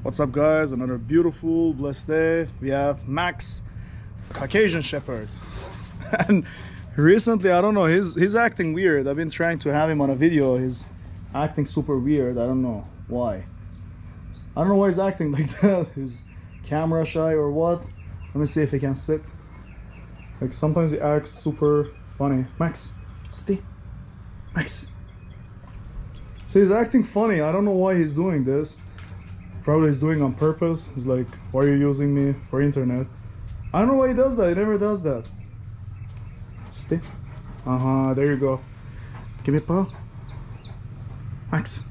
What's up, guys? Another beautiful blessed day. We have Max, Caucasian Shepherd. And recently, I don't know, he's acting weird. I've been trying to have him on a video. He's acting super weird. I don't know why. I don't know why he's acting like that. He's camera shy or what. Let me see if he can sit. Like sometimes he acts super funny. Max, stay. Max. So he's acting funny. I don't know why he's doing this. Probably he's doing on purpose. He's like, why are you using me for internet? I don't know why he does that. He never does that. Stay. There you go. Give me a paw. Max.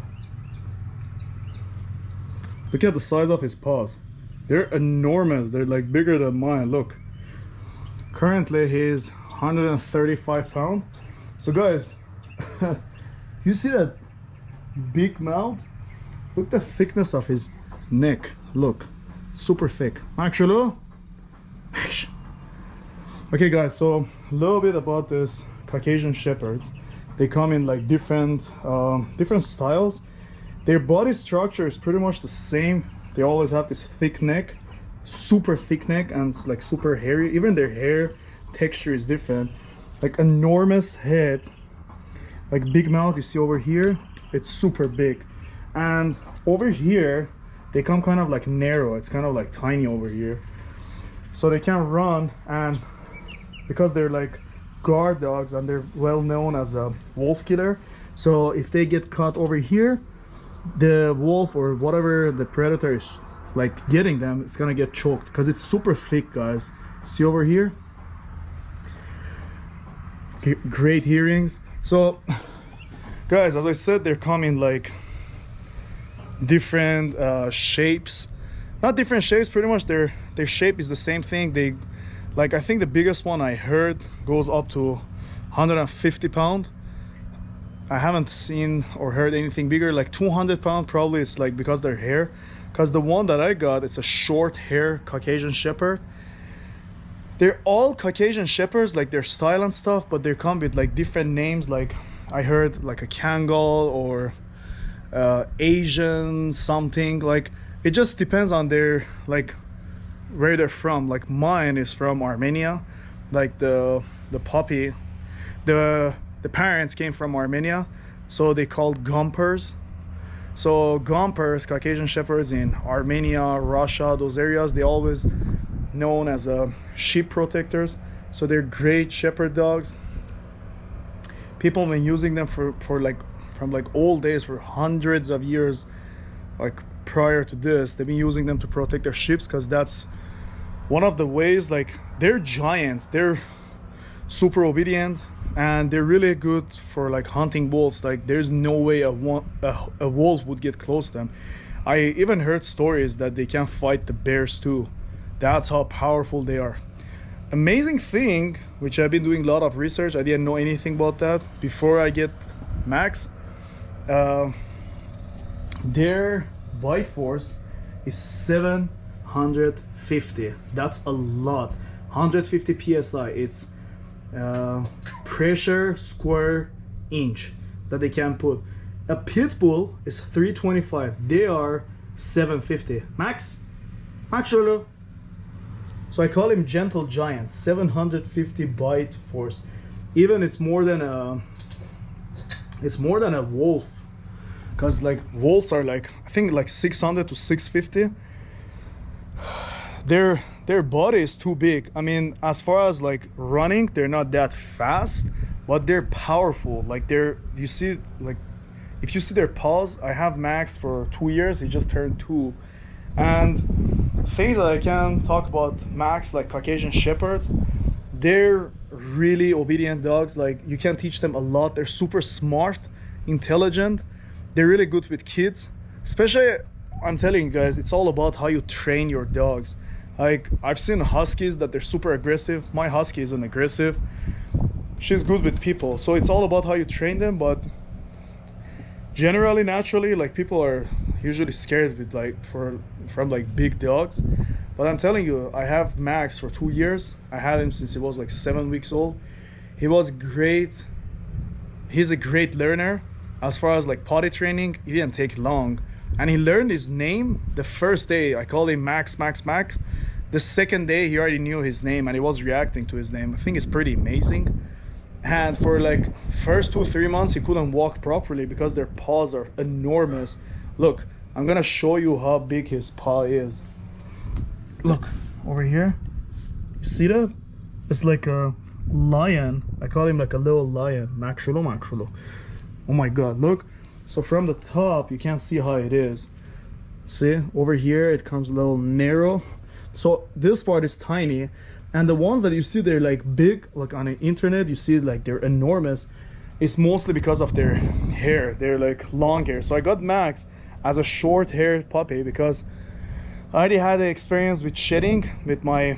Look at the size of his paws. They're enormous. They're like bigger than mine. Look. Currently he's 135 pounds. So guys, you see that big mouth? Look the thickness of his neck. Look, super thick. Actually, okay guys, so a little bit about this Caucasian Shepherds. They come in like different styles. Their body structure is pretty much the same. They always have this thick neck, super thick neck, and it's like super hairy. Even their hair texture is different. Like enormous head, like big mouth. You see over here, it's super big. And over here they come kind of like narrow. It's kind of like tiny over here, so they can run. And because they're like guard dogs and they're well known as a wolf killer, so if they get caught over here, the wolf or whatever the predator is like getting them, it's gonna get choked because it's super thick, guys. See over here, great hearings. So guys, as I said, they're coming like different shapes. Not different shapes, pretty much their shape is the same thing. They like, I think the biggest one I heard goes up to 150 pounds. I haven't seen or heard anything bigger. Like 200 pounds probably. It's like because their hair, because the one that I got, it's a short hair Caucasian Shepherd. They're all Caucasian Shepherds, like their style and stuff, but they come with like different names. Like I heard like a Kangal or Asian something. Like it just depends on their like where they're from. Like mine is from Armenia. Like the puppy, the parents came from Armenia, so they called Gamprs. So Gamprs, Caucasian Shepherds in Armenia, Russia, those areas, they always known as sheep protectors. So they're great shepherd dogs. People have been using them for like from like old days, for hundreds of years. Like prior to this, they've been using them to protect their sheep, because that's one of the ways. Like they're giants, they're super obedient, and they're really good for like hunting wolves. Like there's no way a wolf would get close to them. I even heard stories that they can fight the bears too. That's how powerful they are. Amazing thing, which I've been doing a lot of research, I didn't know anything about that before I get Max. Their bite force is 750. That's a lot. 150 psi. It's pressure square inch that they can put. A pit bull is 325. They are 750. Max Lolo. So I call him gentle giant. 750 bite force. Even it's more than a wolf, because like wolves are like, I think like 600 to 650. Their body is too big. I mean, as far as like running, they're not that fast, but they're powerful. Like you see, like if you see their paws, I have Max for 2 years. He just turned 2. And things that I can talk about Max, like Caucasian Shepherds, they're really obedient dogs. Like you can teach them a lot. They're super smart, intelligent. They're really good with kids. Especially, I'm telling you guys, it's all about how you train your dogs. Like I've seen huskies that they're super aggressive. My husky isn't aggressive. She's good with people. So it's all about how you train them. But generally, naturally, like people are usually scared with like from like big dogs. But I'm telling you, I have Max for 2 years. I had him since he was like 7 weeks old. He was great. He's a great learner. As far as like potty training, it didn't take long. and he learned his name the first day. I called him Max, Max, Max. The second day he already knew his name and he was reacting to his name. I think it's pretty amazing. And for like first 2-3 months he couldn't walk properly because their paws are enormous. Look, I'm gonna show you how big his paw is. Look over here, you see that? It's like a lion. I call him like a little lion. Maxulo, maxulo. Oh my god, look. So from the top you can't see how it is. See, over here it comes a little narrow. So this part is tiny, and the ones that you see they're like big, like on the internet you see like they're enormous. It's mostly because of their hair. They're like long hair. So I got Max as a short haired puppy because I already had the experience with shedding with my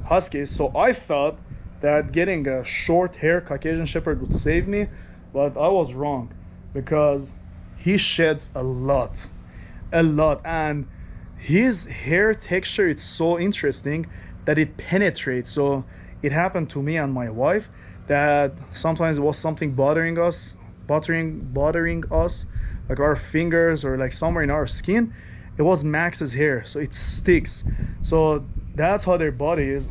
huskies. So I thought that getting a short hair Caucasian Shepherd would save me, but I was wrong because he sheds a lot, and his hair texture is so interesting that it penetrates. So it happened to me and my wife that sometimes it was something bothering us, like our fingers or like somewhere in our skin. It was Max's hair, so it sticks. So that's how their body is.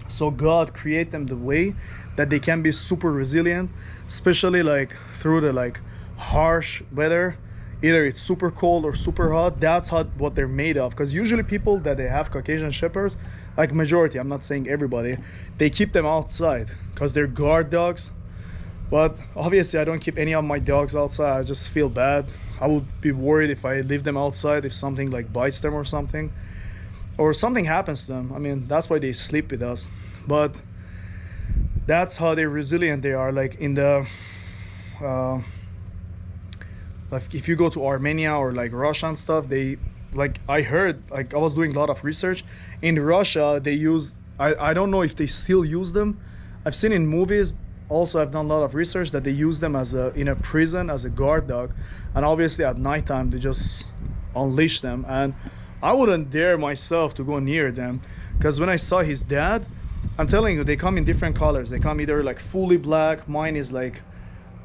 So God create them the way that they can be super resilient, especially like through the like harsh weather. Either it's super cold or super hot. That's what they're made of. Because usually people that they have Caucasian Shepherds, like majority, I'm not saying everybody, they keep them outside because they're guard dogs. But obviously I don't keep any of my dogs outside. I just feel bad. I would be worried if I leave them outside, if something like bites them or something happens to them. I mean, that's why they sleep with us. But that's how they're resilient they are. Like in the like if you go to Armenia or like Russia and stuff, they, like I heard, like I was doing a lot of research in Russia, they use, I don't know if they still use them. I've seen in movies. Also, I've done a lot of research that they use them as in a prison as a guard dog, and obviously at nighttime they just unleash them. And I wouldn't dare myself to go near them because when I saw his dad, I'm telling you, they come in different colors. They come either like fully black. Mine is like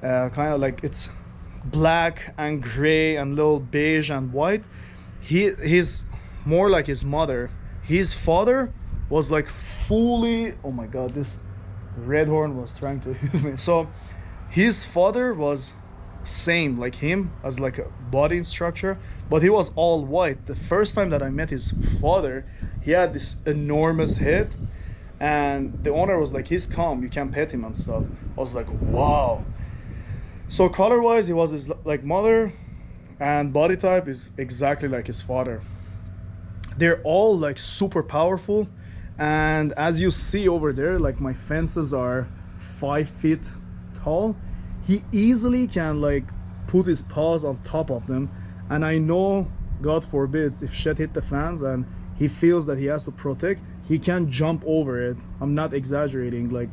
kind of like it's black and gray and little beige and white. He's more like his mother. His father was like fully, oh my god, this red horn was trying to hit me. So his father was same like him as like a body structure, but he was all white. The first time that I met his father, he had this enormous head, and the owner was like, he's calm, you can pet him and stuff. I was like, wow. So color wise he was his like mother, and body type is exactly like his father. They're all like super powerful. And as you see over there, like my fences are 5 feet tall. He easily can like put his paws on top of them. And I know, God forbids, if shit hit the fans and he feels that he has to protect, he can jump over it. I'm not exaggerating. Like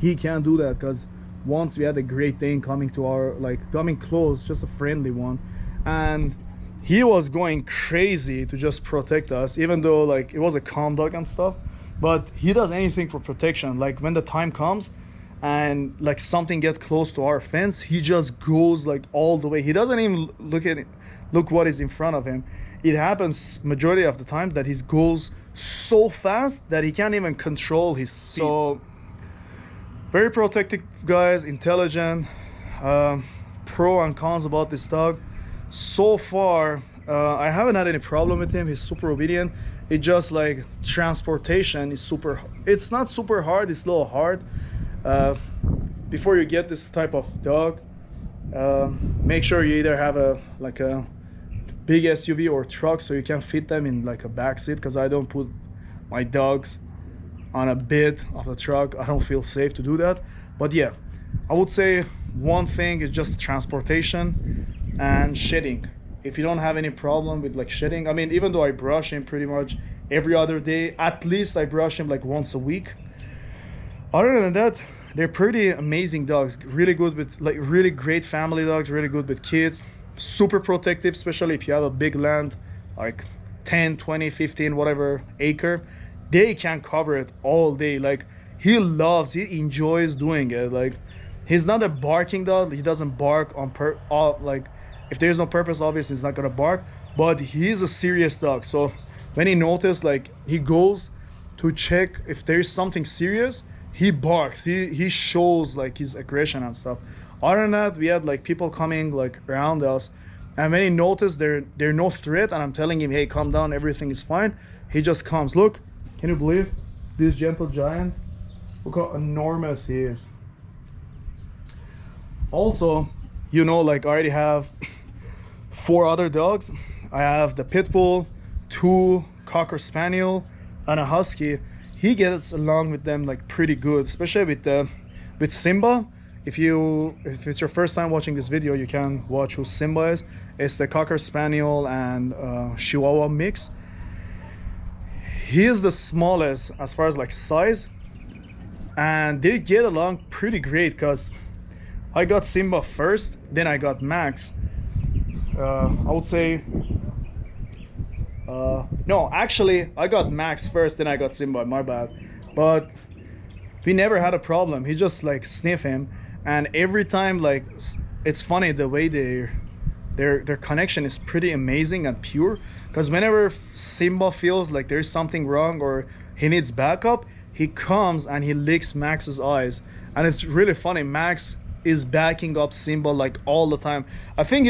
he can do that because once we had a Great Dane coming to our, like coming close, just a friendly one. And he was going crazy to just protect us, even though like it was a calm dog and stuff. But he does anything for protection. Like when the time comes and like something gets close to our fence, he just goes like all the way. He doesn't even look what is in front of him. It happens majority of the time that he goes so fast that he can't even control his speed. So very protective guys, intelligent. Pro and cons about this dog. So far I haven't had any problem with him. He's super obedient. It just like transportation is super, it's not super hard, it's a little hard. Before you get this type of dog, make sure you either have a big SUV or truck so you can fit them in like a back seat, because I don't put my dogs on a bed of the truck. I don't feel safe to do that. But yeah, I would say one thing is just transportation and shedding. If you don't have any problem with like shedding, I mean, even though I brush him pretty much every other day, at least I brush him like once a week. Other than that, they're pretty amazing dogs. Really good with, like, really great family dogs, really good with kids, super protective, especially if you have a big land, like 10, 20, 15, whatever acre. They can cover it all day. Like he enjoys doing it. Like he's not a barking dog. He doesn't bark on like If there's no purpose, obviously he's not gonna bark. But he's a serious dog. So when he notices, like, he goes to check if there's something serious, he barks. He shows like his aggression and stuff. Other than that, we had like people coming like around us, and when he noticed they're no threat, and I'm telling him, hey, calm down, everything is fine, he just comes. Look, can you believe this gentle giant? Look how enormous he is. Also, you know, like I already have 4 other dogs. I have the pit bull, 2 cocker spaniel, and a husky. He gets along with them like pretty good, especially with Simba. If it's your first time watching this video, you can watch who Simba is. It's the cocker spaniel and chihuahua mix. He is the smallest as far as like size, and they get along pretty great because I got Simba first, then I got Max. I would say no, actually I got Max first, then I got Simba, my bad. But we never had a problem. He just like sniff him, and every time, like, it's funny the way their connection is pretty amazing and pure, because whenever Simba feels like there's something wrong or he needs backup, he comes and he licks Max's eyes, and it's really funny. Max is backing up Simba like all the time. I think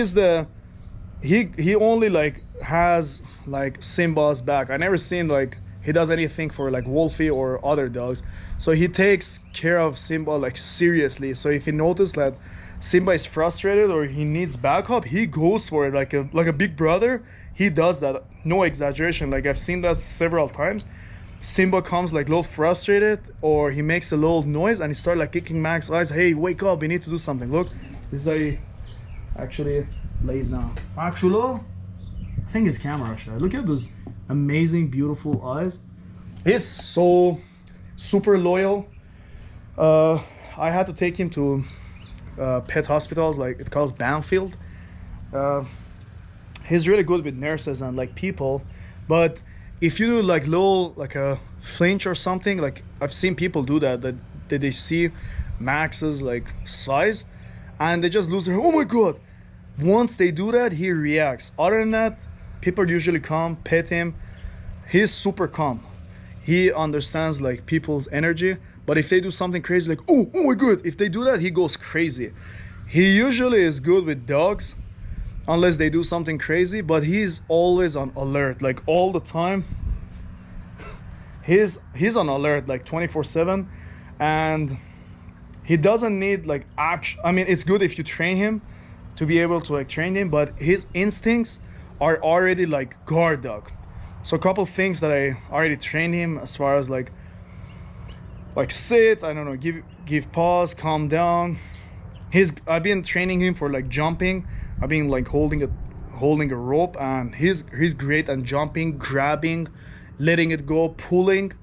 he only like has like Simba's back. I never seen like he does anything for like Wolfie or other dogs. So he takes care of Simba like seriously. So if he notices that Simba is frustrated or he needs backup, he goes for it like a big brother. He does that, no exaggeration. Like I've seen that several times. Simba comes like a little frustrated, or he makes a little noise and he starts like kicking Max's eyes. Hey, wake up, we need to do something. Look, this is actually lays down. Actually, I think his camera shy. Look at those amazing, beautiful eyes. He's so super loyal. I had to take him to pet hospitals, like it calls Banfield. He's really good with nurses and like people, but if you do like a flinch or something, like I've seen people do that they see Max's like size and they just lose their, oh my god. Once they do that, he reacts. Other than that, people usually come pet him. He's super calm. He understands like people's energy, but if they do something crazy, like oh my god, if they do that, he goes crazy. He usually is good with dogs unless they do something crazy, but he's always on alert, like all the time. He's on alert like 24/7, and he doesn't need like action. I mean, it's good if you train him to be able to like train him, but his instincts are already like guard dog. So a couple things that I already trained him as far as like sit, I don't know, give pause, calm down. I've been training him for like jumping. I've been like holding a rope, and he's great at jumping, grabbing, letting it go, pulling.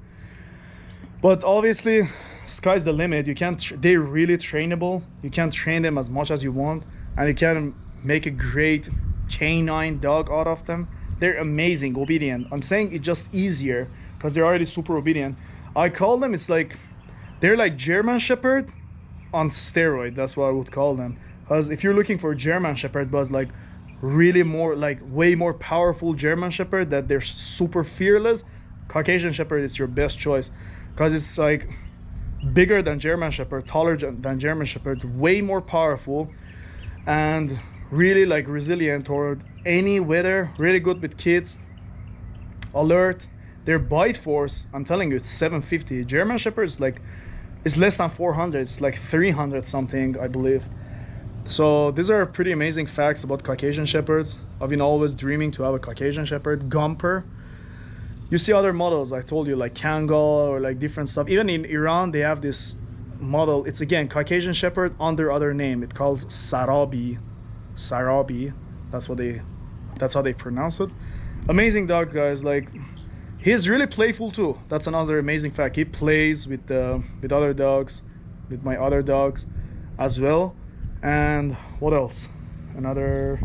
But obviously, sky's the limit. You can't. They're really trainable. You can train them as much as you want, and you can make a great canine dog out of them. They're amazing, obedient. I'm saying it's just easier because they're already super obedient. I call them. It's like they're like German Shepherd on steroid. That's what I would call them. Because if you're looking for German Shepherd, but like really more, like way more powerful German Shepherd, that they're super fearless, Caucasian Shepherd is your best choice. Because it's like bigger than German Shepherd, taller than German Shepherd, way more powerful, and really like resilient toward any weather, really good with kids, alert. Their bite force, I'm telling you, it's 750. German Shepherd is like, it's less than 400. It's like 300 something, I believe. So these are pretty amazing facts about Caucasian Shepherds. I've been always dreaming to have a Caucasian Shepherd. Gampr. You see other models, I told you, like Kangal or like different stuff. Even in Iran, they have this model. It's again Caucasian Shepherd under other name. It calls Sarabi. Sarabi. That's how they pronounce it. Amazing dog, guys. Like, he's really playful too. That's another amazing fact. He plays with other dogs, with my other dogs as well. And what else? Another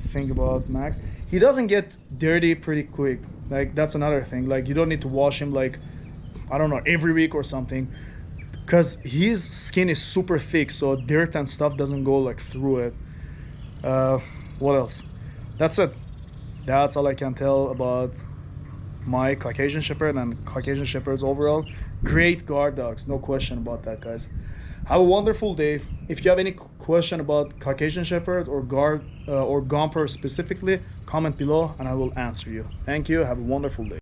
thing about Max, he doesn't get dirty pretty quick. Like, that's another thing. Like, you don't need to wash him like, I don't know, every week or something, because his skin is super thick, so dirt and stuff doesn't go like through it. What else? That's it. That's all I can tell about my Caucasian Shepherd and Caucasian Shepherds overall. Great guard dogs, no question about that, guys. Have a wonderful day. If you have any question about Caucasian Shepherd or guard or Gampr specifically, comment below and I will answer you. Thank you. Have a wonderful day.